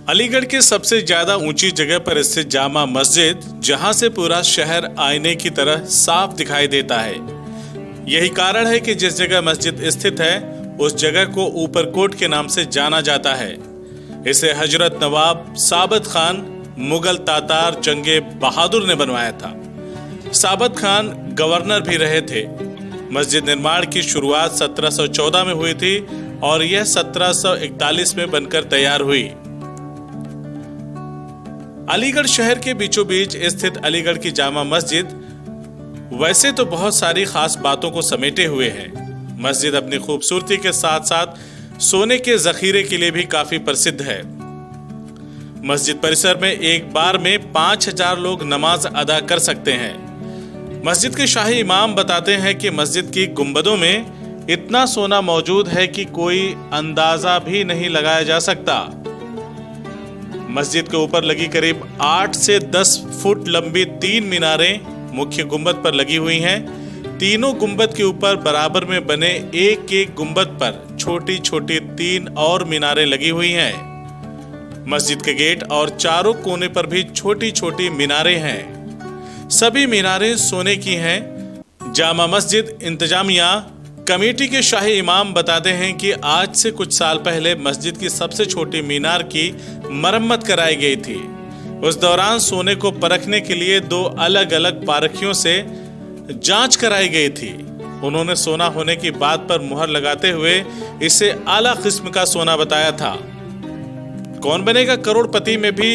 अलीगढ़ की सबसे ज्यादा ऊंची जगह पर स्थित जामा मस्जिद, जहां से पूरा शहर आईने की तरह साफ दिखाई देता है। यही कारण है कि जिस जगह मस्जिद स्थित है उस जगह को ऊपरकोट के नाम से जाना जाता है। इसे हजरत नवाब साबत खान मुगल तातार जंगे बहादुर ने बनवाया था। साबत खान गवर्नर भी रहे थे। मस्जिद निर्माण की शुरुआत 1714 में हुई थी और यह 1741 में बनकर तैयार हुई। अलीगढ़ शहर के बीचों बीच स्थित अलीगढ़ की जामा मस्जिद वैसे तो बहुत सारी खास बातों को समेटे हुए है। मस्जिद अपनी खूबसूरती के साथ साथ सोने के जखीरे के लिए भी काफी प्रसिद्ध है। मस्जिद परिसर में एक बार में 5000 लोग नमाज अदा कर सकते हैं। मस्जिद के शाही इमाम बताते हैं कि मस्जिद की गुंबदों में इतना सोना मौजूद है कि कोई अंदाजा भी नहीं लगाया जा सकता। मस्जिद के ऊपर लगी करीब 8 से 10 फुट लंबी 3 मीनारें मुख्य गुंबद पर लगी हुई हैं। तीनों गुंबद के ऊपर बराबर में बने एक एक गुंबद पर छोटी छोटी 3 और मीनारें लगी हुई हैं। मस्जिद के गेट और चारों कोने पर भी छोटी छोटी मीनारें हैं। सभी मीनारें सोने की हैं। जामा मस्जिद इंतजामिया कमेटी के शाही इमाम बताते हैं कि आज से कुछ साल पहले मस्जिद की सबसे छोटी मीनार की मरम्मत कराई गई थी। उस दौरान सोने को परखने के लिए 2 अलग अलग पारखियों से जांच कराई गई थी। उन्होंने सोना होने की बात पर मुहर लगाते हुए इसे आला किस्म का सोना बताया था। कौन बनेगा करोड़पति में भी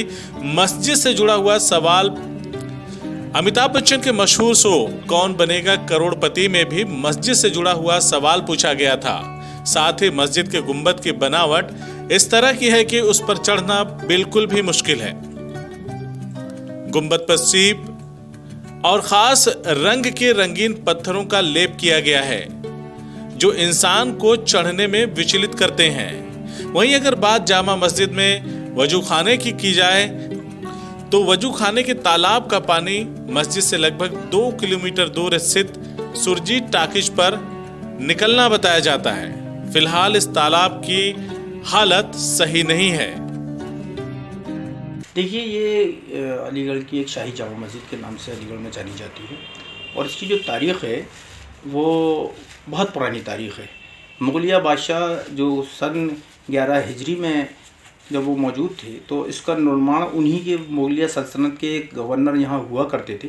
मस्जिद से जुड़ा हुआ सवाल अमिताभ बच्चन के मशहूर शो कौन बनेगा करोड़पति में भी मस्जिद से जुड़ा हुआ सवाल पूछा गया था। साथ ही मस्जिद के गुंबद की बनावट इस तरह की है कि उस पर चढ़ना बिल्कुल भी मुश्किल है। गुंबद पर सीप और खास रंग के रंगीन पत्थरों का लेप किया गया है जो इंसान को चढ़ने में विचलित करते हैं। वहीं अगर बात जामा मस्जिद में वजू खाने की जाए तो वजू खाने के तालाब का पानी मस्जिद से लगभग 2 किलोमीटर दूर स्थित सुरजीत टाकिश पर निकलना बताया जाता है। फिलहाल इस तालाब की हालत सही नहीं है। देखिए, ये अलीगढ़ की एक शाही जामा मस्जिद के नाम से अलीगढ़ में जानी जाती है और इसकी जो तारीख़ है वो बहुत पुरानी तारीख़ है। मुगलिया बादशाह जो सन 11 हिजरी में जब वो मौजूद थे तो इसका निर्माण उन्हीं के मुगलिया सल्तनत के एक गवर्नर यहाँ हुआ करते थे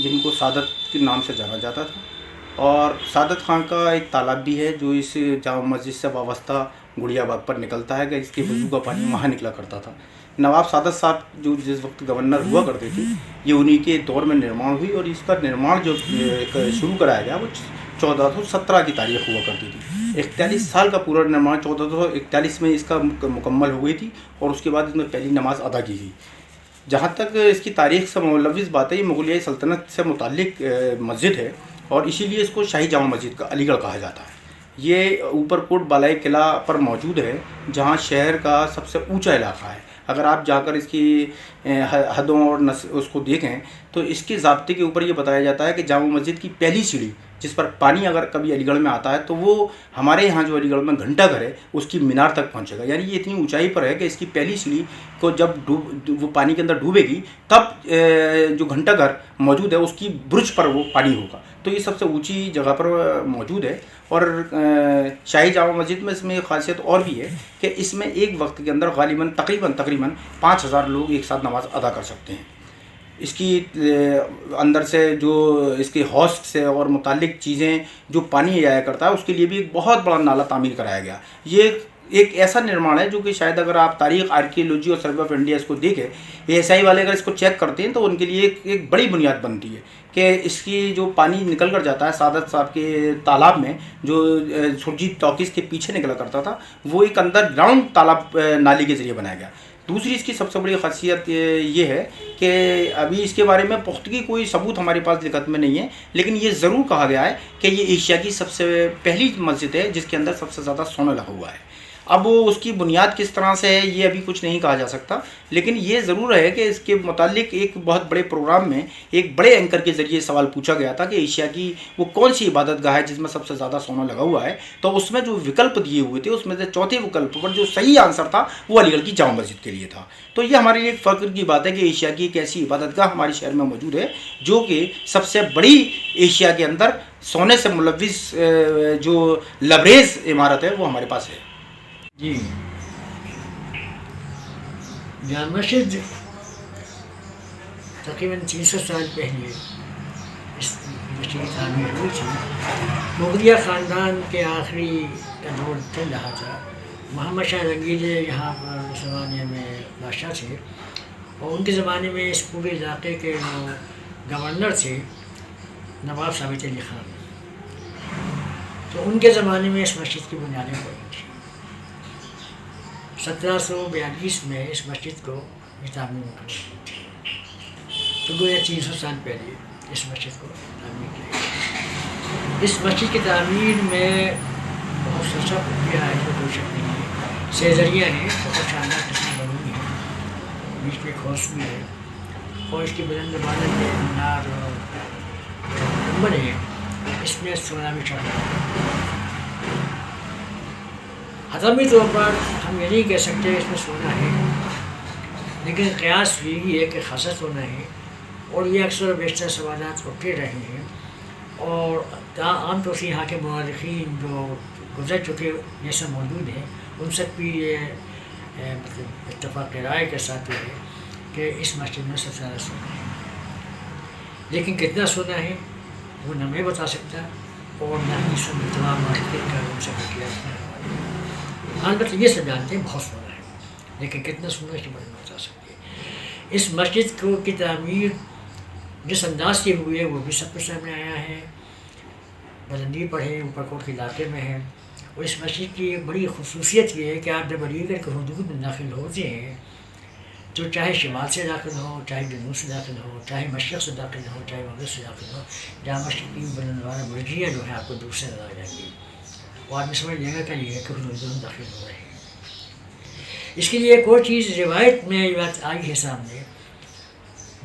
जिनको सादत के नाम से जाना जाता था। और सादत खान का एक तालाब भी है जो इस जामा मस्जिद से वाबस्ता गुड़िया बाग पर निकलता है कि इसके वजू का पानी वहाँ निकला करता था। नवाब सादत साहब जो जिस वक्त गवर्नर हुआ करते थे ये उन्हीं के दौर में निर्माण हुई और इसका निर्माण जो शुरू कराया गया वो 1417 की तारीख हुआ करती थी। 41 साल का पूरा निर्माण 1441 में इसका मुकम्मल हो गई थी और उसके बाद इसमें पहली नमाज अदा की गई। जहाँ तक इसकी तारीख से मुलविस बात है, ये मुगलिया सल्तनत से मुताल्लिक मस्जिद है और इसीलिए इसको शाही जामा मस्जिद का अलीगढ़ कहा जाता है। ये ऊपरकोट बालाई किला पर मौजूद है जहाँ शहर का सबसे ऊंचा इलाका है। अगर आप जाकर इसकी हदों और उसको देखें तो इसके ज़ाब्ते के ऊपर ये बताया जाता है कि जामा मस्जिद की पहली सीढ़ी जिस पर पानी अगर कभी अलीगढ़ में आता है तो वो हमारे यहाँ जो अलीगढ़ में घंटाघर है उसकी मीनार तक पहुँचेगा। यानी ये इतनी ऊंचाई पर है कि इसकी पहली सीढ़ी को जब वो पानी के अंदर डूबेगी तब जो घंटाघर मौजूद है उसकी बुर्ज पर वो पानी होगा। तो ये सबसे ऊंची जगह पर मौजूद है। और शाही जामा मस्जिद में इसमें एक खासियत और भी है कि इसमें एक वक्त के अंदर गालिबन तकरीबन 5000 लोग एक साथ नमाज अदा कर सकते हैं। इसकी अंदर से जो इसके हौज से और मुतालिक चीज़ें जो पानी आया करता है उसके लिए भी एक बहुत बड़ा नाला तामीर कराया गया। ये एक ऐसा निर्माण है जो कि शायद अगर आप तारीख़, आर्कियोलॉजी और सर्वे ऑफ इंडिया इसको देखें, ASI वाले अगर इसको चेक करते हैं तो उनके लिए एक बड़ी बुनियाद बनती है कि इसकी जो पानी निकल कर जाता है सादत साहब के तालाब में जो सुरजीत टॉकीज़ के पीछे निकला करता था वो एक अंडरग्राउंड तालाब नाली के ज़रिए बनाया गया। दूसरी इसकी सबसे बड़ी खासियत ये है कि अभी इसके बारे में पुख्तगी कोई सबूत हमारे पास लिखत में नहीं है, लेकिन ये ज़रूर कहा गया है कि ये एशिया की सबसे पहली मस्जिद है जिसके अंदर सबसे ज़्यादा सोना लगा हुआ है। अब वो उसकी बुनियाद किस तरह से है ये अभी कुछ नहीं कहा जा सकता, लेकिन ये ज़रूर है कि इसके मुतालिक एक बहुत बड़े प्रोग्राम में एक बड़े एंकर के ज़रिए सवाल पूछा गया था कि एशिया की वो कौन सी इबादत गाह है जिसमें सबसे ज़्यादा सोना लगा हुआ है। तो उसमें जो विकल्प दिए हुए थे उसमें से चौथे विकल्प पर जो सही आंसर था वो अलीगढ़ की जामा मस्जिद के लिए था। तो ये हमारे लिए एक फ़ख्र की बात है कि एशिया की एक ऐसी इबादत गाह हमारे शहर में मौजूद है जो कि सबसे बड़ी एशिया के अंदर सोने से मुलव्विस जो लबरेज इमारत है वो हमारे पास है। जी, जामा मस्जिद तकरीबन 300 साल पहले इस मस्जिद की तामीर हुई थी। मुगलिया ख़ानदान के आखिरी का दौर चल रहा था। मोहम्मद शाह रंगीले यहाँ पर उस ज़माने में बादशाह थे और उनके ज़माने में इस पूरे इलाके के जो गवर्नर थे नवाब साबित अली ख़ान, तो उनके ज़माने में इस मस्जिद की बुनियादें पड़ी थी। 1742 में इस मस्जिद को तामीर की थी। तो गोया 300 साल पहले इस मस्जिद को तामीर की। इस मस्जिद की तामीर में बहुत सच्चा प्रक्रिया है, तो कोई शक नहीं है। सेजरिया है, बहुत शानदार किस्म बनूंगी है, बीच में खोस भी है और इसकी बुलंद बालत है, मीनार और गुंबद है, इसमें सोना भी चढ़ रहा है। हतमी तौर पर हम ये नहीं कह सकते इसमें सोना है, लेकिन क़यास यही है कि खासा सोना है और ये अक्सर बेशतर सवालात उठते रहे हैं। और आम तौर से यहाँ के मुआर्रिखीन जो गुजर चुके ये सब मौजूद हैं उन सब भी ये मतलब इत्तफ़ाक़ राय के साथ है कि इस मस्जिद में सबसे ज़्यादा सोना है। लेकिन कितना सोना है वो न मैं बता सकता और न ही सब तमाम मार्केट का उनसे किया। अलबत्ता ये सब जानते हैं बहुत सोना है, लेकिन कितना सोना इसके बारे में बता सकते हैं। इस मस्जिद को की तामीर जिस अंदाज से हुई है वो भी सब कुछ सामने आया है। बुलंदी पर है, ऊपरकोट के इलाके में है। और इस मस्जिद की एक बड़ी ख़ुसूसियत ये है कि आप जब अलीगढ़ के हुदूद में दाखिल होते हैं तो चाहे शिमाल से दाखिल हो, चाहे जनूब से दाखिल हो, चाहे मशरक़ से दाखिल हो, चाहे मग़रिब से दाखिल हो, जामा मस्जिद की बुलंदवार बुर्जियाँ जो है आपको दूर से नजर आ जाएंगी। वो आदमी समझ लेगा कि ये कि हुदूद में दाखिल हो रहे हैं। इसके लिए एक और चीज़ रिवायत में ये बात आई है सामने,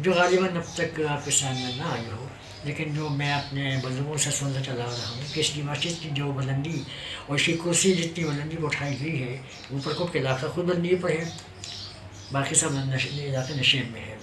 जो ग़ालिबन अब तक आपके सामने ना आई हो, लेकिन जो मैं अपने बुजुर्गों से सुनता चला रहा हूँ कि इसकी मस्जिद की जो बुलंदी और इसकी कुर्सी जितनी बुलंदी पर उठाई गई है, ऊपरकोट के इलाका खुद बुलंदी पर है, बाकी सब इलाके नशे में है।